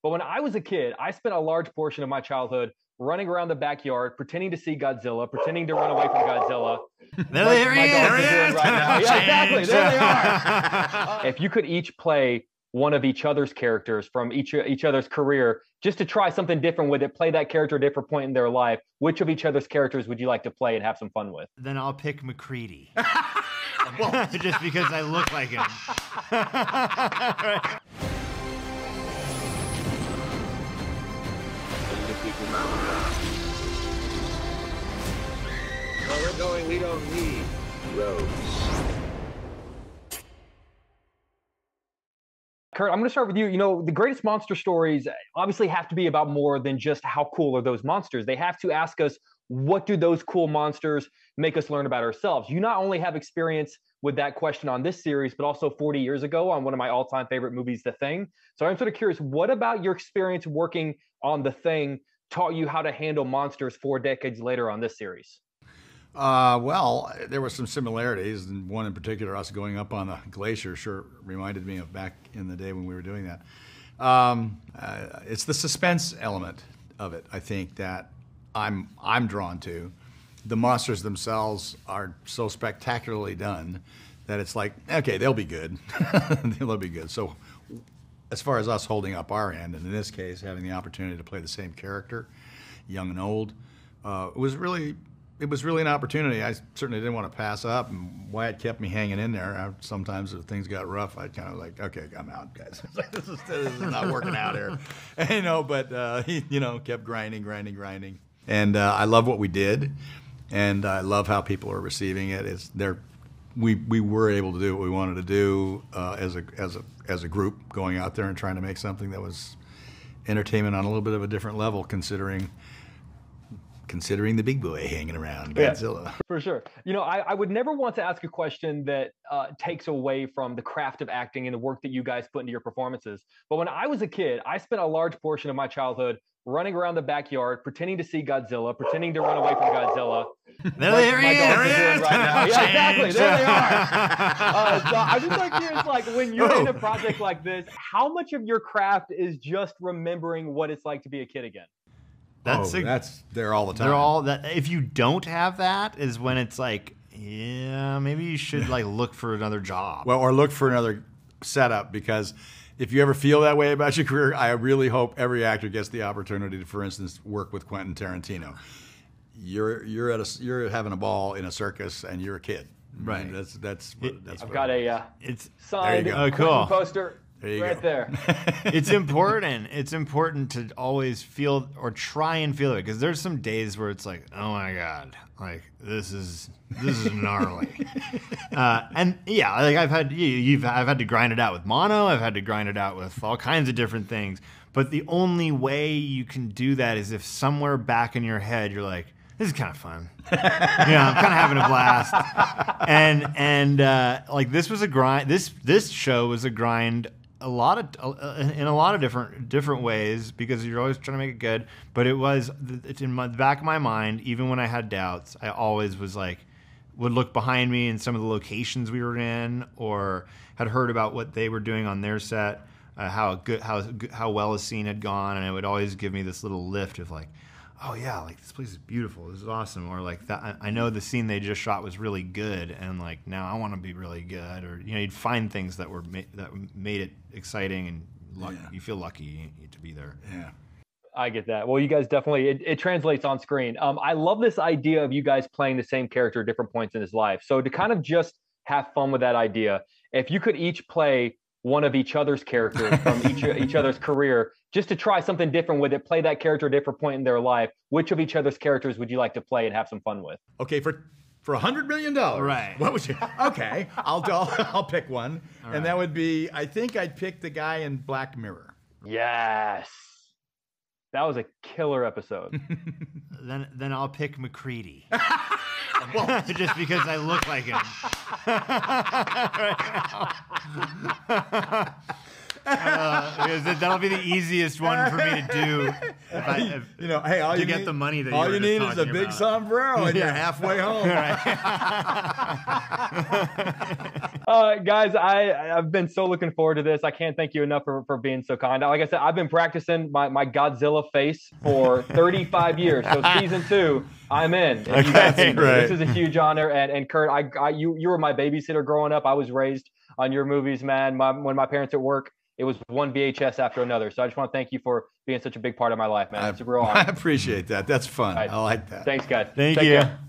But when I was a kid, I spent a large portion of my childhood running around the backyard, pretending to see Godzilla, pretending to run away from Godzilla. There he is. Right now. Yeah, exactly. There they are. If you could each play one of each other's characters from each other's career, just to try something different with it, play that character at a different point in their life, which of each other's characters would you like to play and have some fun with? Then I'll pick McCready. Well, just because I look like him. Where we're going, we don't need roads. Kurt, I'm going to start with you. You know, the greatest monster stories obviously have to be about more than just how cool are those monsters. They have to ask us, what do those cool monsters make us learn about ourselves? You not only have experience with that question on this series, but also 40 years ago on one of my all-time favorite movies, The Thing. So I'm sort of curious, what about your experience working on The Thing taught you how to handle monsters 4 decades later on this series? Well, there were some similarities, and one in particular, us going up on the glacier, sure reminded me of back in the day when we were doing that. It's the suspense element of it, I think, that I'm drawn to. The monsters themselves are so spectacularly done that it's like, okay, they'll be good. They'll be good. So as far as us holding up our end, and in this case, having the opportunity to play the same character, young and old, it was really an opportunity I certainly didn't want to pass up, and Wyatt kept me hanging in there. Sometimes if things got rough, I'd kind of like, okay, I'm out, guys. This is not working out here. And, but he, kept grinding. And I love what we did, and I love how people are receiving it. We were able to do what we wanted to do as a group, going out there and trying to make something that was entertainment on a little bit of a different level, considering the big boy hanging around, Godzilla. Yeah, for sure. I would never want to ask a question that takes away from the craft of acting and the work that you guys put into your performances. But when I was a kid, I spent a large portion of my childhood running around the backyard, pretending to see Godzilla, pretending to run away from Godzilla. There he is. Right now. Yeah, exactly. There they are. So I'm just like curious, like when you're in a project like this, how much of your craft is just remembering what it's like to be a kid again? That's there all the time. They're all that. If you don't have that, is when it's like, yeah, maybe you should like look for another job. Well, or look for another setup, because if you ever feel that way about your career, I really hope every actor gets the opportunity to, for instance, work with Quentin Tarantino. You're having a ball in a circus, and you're a kid. Right. I mean, that's. I've got a signed cool poster. Right there. It's important. It's important to always feel or try and feel it, because there's some days where it's like, oh my god, like this is gnarly. And yeah, like I've had to grind it out with mono. I've had to grind it out with all kinds of different things. But the only way you can do that is if somewhere back in your head you're like, this is kind of fun. I'm kind of having a blast. And like this was a grind. This show was a grind. In a lot of different ways, because you're always trying to make it good. But it's in the back of my mind, even when I had doubts, I always was like, would look behind me in some of the locations we were in, or had heard about what they were doing on their set, how well a scene had gone, and it would always give me this little lift of like, oh yeah, like this place is beautiful, this is awesome, or like that, I know the scene they just shot was really good, and like now I want to be really good, or you'd find things that made it exciting, and you feel lucky to be there. Yeah, I get that. Well, you guys definitely it translates on screen. I love this idea of you guys playing the same character at different points in his life. So to kind of just have fun with that idea, if you could each play one of each other's characters from each other's career, just to try something different with it, play that character at a different point in their life, which of each other's characters would you like to play and have some fun with? Okay, for $100 million, right? What would you? Okay, I'll pick one, and that would be, I think I'd pick the guy in Black Mirror. Yes, that was a killer episode. Then I'll pick McCready. Well, just because I look like him. That'll be the easiest one for me to do. Hey, all you get need, the money that all you you need is a about. big sombrero, and you're halfway home. Right. Guys, I've been so looking forward to this. I can't thank you enough for being so kind. Like I said, I've been practicing my Godzilla face for 35 years. So season 2, I'm in. Okay, right. This is a huge honor. And Kurt, you were my babysitter growing up. I was raised on your movies, man. When my parents at work, it was one VHS after another. So I just want to thank you for being such a big part of my life, man. It's a real honor. I appreciate that. That's fun. Right. I like that. Thanks, guys. Thank Take you. care.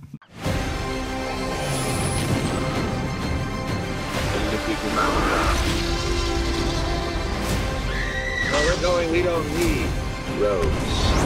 Where we're going, we don't need roads.